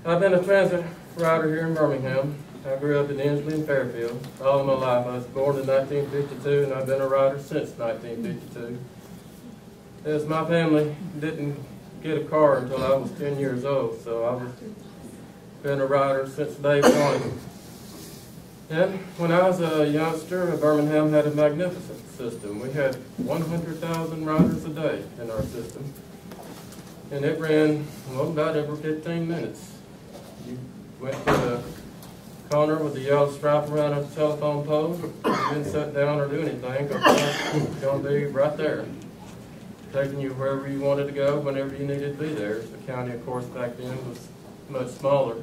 I've been a transit rider here in Birmingham. I grew up in Inslee and Fairfield all of my life. I was born in 1952 and I've been a rider since 1952. As my family didn't get a car until I was 10 years old, so I've been a rider since day one. And when I was a youngster, Birmingham had a magnificent system. We had 100,000 riders a day in our system. And it ran, well, about every 15 minutes. You went to the corner with the yellow stripe around a telephone pole, you didn't sit down or do anything, because it's going to be right there, taking you wherever you wanted to go, whenever you needed to be there. The county, of course, back then was much smaller.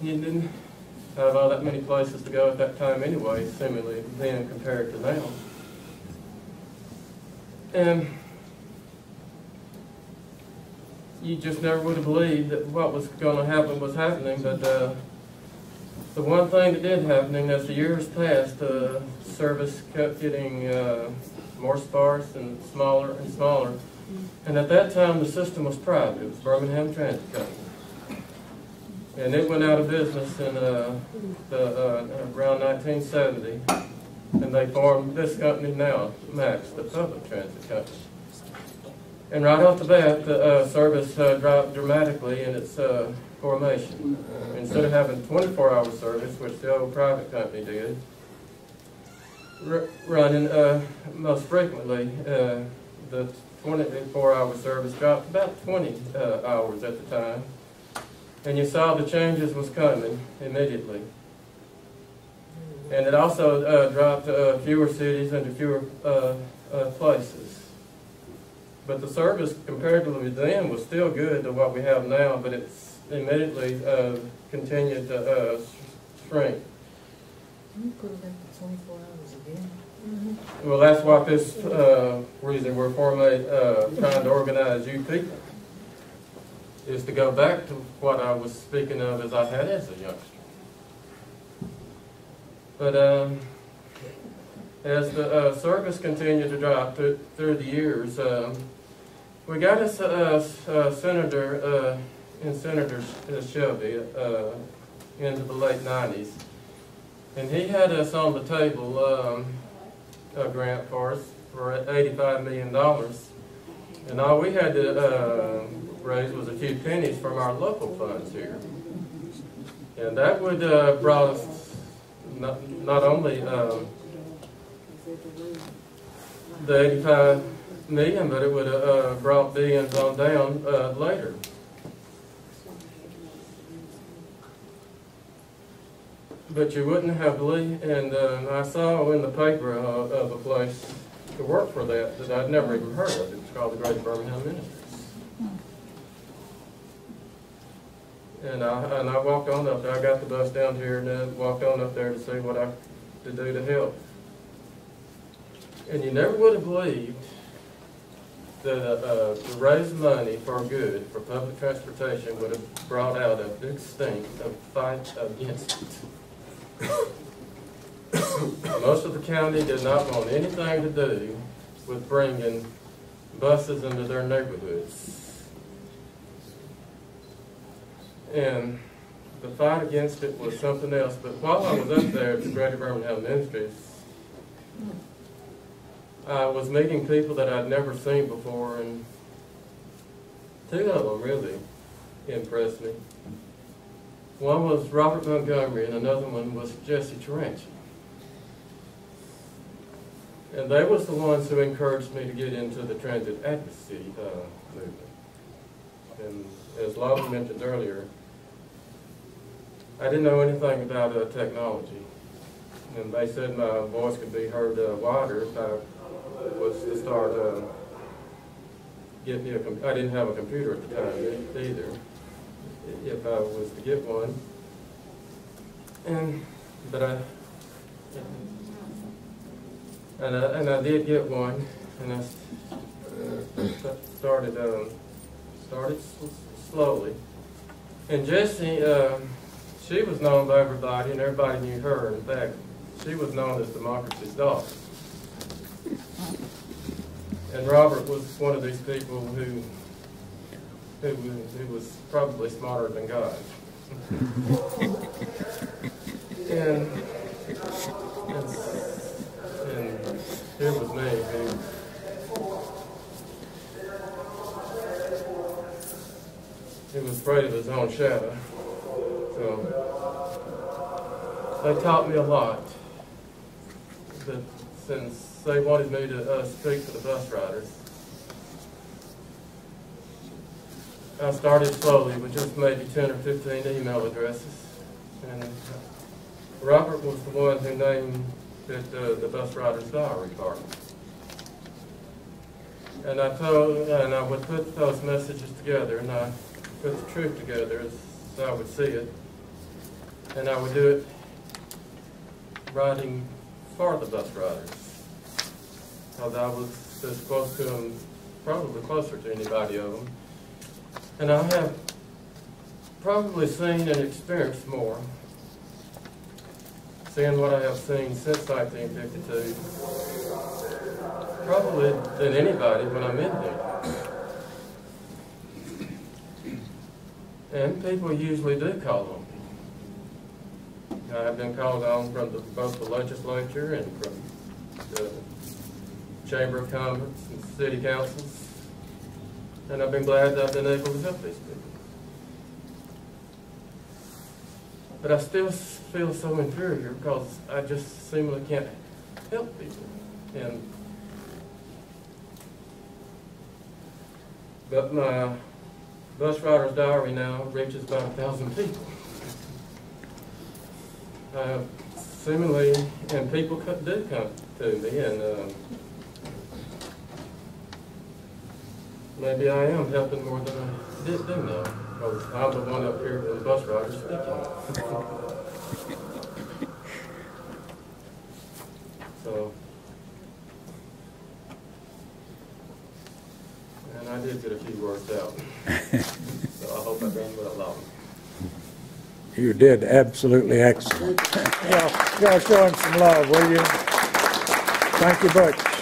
You didn't have all that many places to go at that time anyway, seemingly then compared to now. And you just never would have believed that what was going to happen was happening, but the one thing that did happen, as the years passed, service kept getting more sparse and smaller and smaller. And at that time, the system was private. It was Birmingham Transit Company. And it went out of business in around 1970. And they formed this company now, MAX, the public transit company. And right off the bat, the service dropped dramatically in its formation. Instead of having 24-hour service, which the old private company did, running most frequently, the 24-hour service dropped about 20 hours at the time. And you saw the changes was coming immediately. And it also dropped fewer cities into fewer places. But the service, comparatively then, was still good to what we have now, but it's immediately continued to shrink. You could have left the 24 hours again. Mm-hmm. Well, that's what this reason we're forming, trying to organize you people, is to go back to what I was speaking of as I had as a youngster. But as the service continued to drop through the years, we got a senator in Senator Shelby into the late 90s. And he had us on the table a grant for us for $85 million. And all we had to raise was a few pennies from our local funds here. And that would brought us not only the 85 million, but it would have brought billions on down later. But you wouldn't have believed, and I saw in the paper of a place to work for that I'd never even heard of. It was called the Greater Birmingham Ministries. And I walked on up there. I got the bus down here and then walked on up there to see what I could do to help. And you never would have believed that to raise money for good, for public transportation, would have brought out a big stink of fight against it. Most of the county did not want anything to do with bringing buses into their neighborhoods. And the fight against it was something else. But while I was up there at the Greater Birmingham Ministries, I was meeting people that I'd never seen before, and two of them really impressed me. One was Robert Montgomery, and another one was Jesse Taranchi. And they was the ones who encouraged me to get into the transit advocacy movement. And as Logan mentioned earlier, I didn't know anything about technology. And they said my voice could be heard wider if I was to start get me a I didn't have a computer at the time either, if I was to get one. But I did get one, and I started slowly. And Jessie, she was known by everybody, and everybody knew her. In fact, she was known as Democracy's daughter. And Robert was one of these people who who was probably smarter than God. and here was me, who was afraid of his own shadow. So they taught me a lot. That since they wanted me to speak to the bus riders, I started slowly with just maybe 10 or 15 email addresses. And Robert was the one who named it the Busrider Diary department. And I would put those messages together, and I put the truth together as I would see it. And I would do it writing for the bus riders, because I was as close to them, probably closer to anybody of them. And I have probably seen and experienced more, seeing what I have seen since 1952, probably than anybody when I'm in there. And people usually do call on me. I have been called on from both the legislature and from the Chamber of Commerce and city councils. And I've been glad that I've been able to help these people. But I still feel so inferior because I just seemingly can't help people. But my Busrider Diary now reaches about 1,000 people. Seemingly, and people do come to me, and maybe I am helping more than I do know, because I'm the one up here with the bus riders speaking. So, and I did get a few words out. So I hope I done well long. You did absolutely excellent. Y'all show him some love, will you? Thank you, Butch.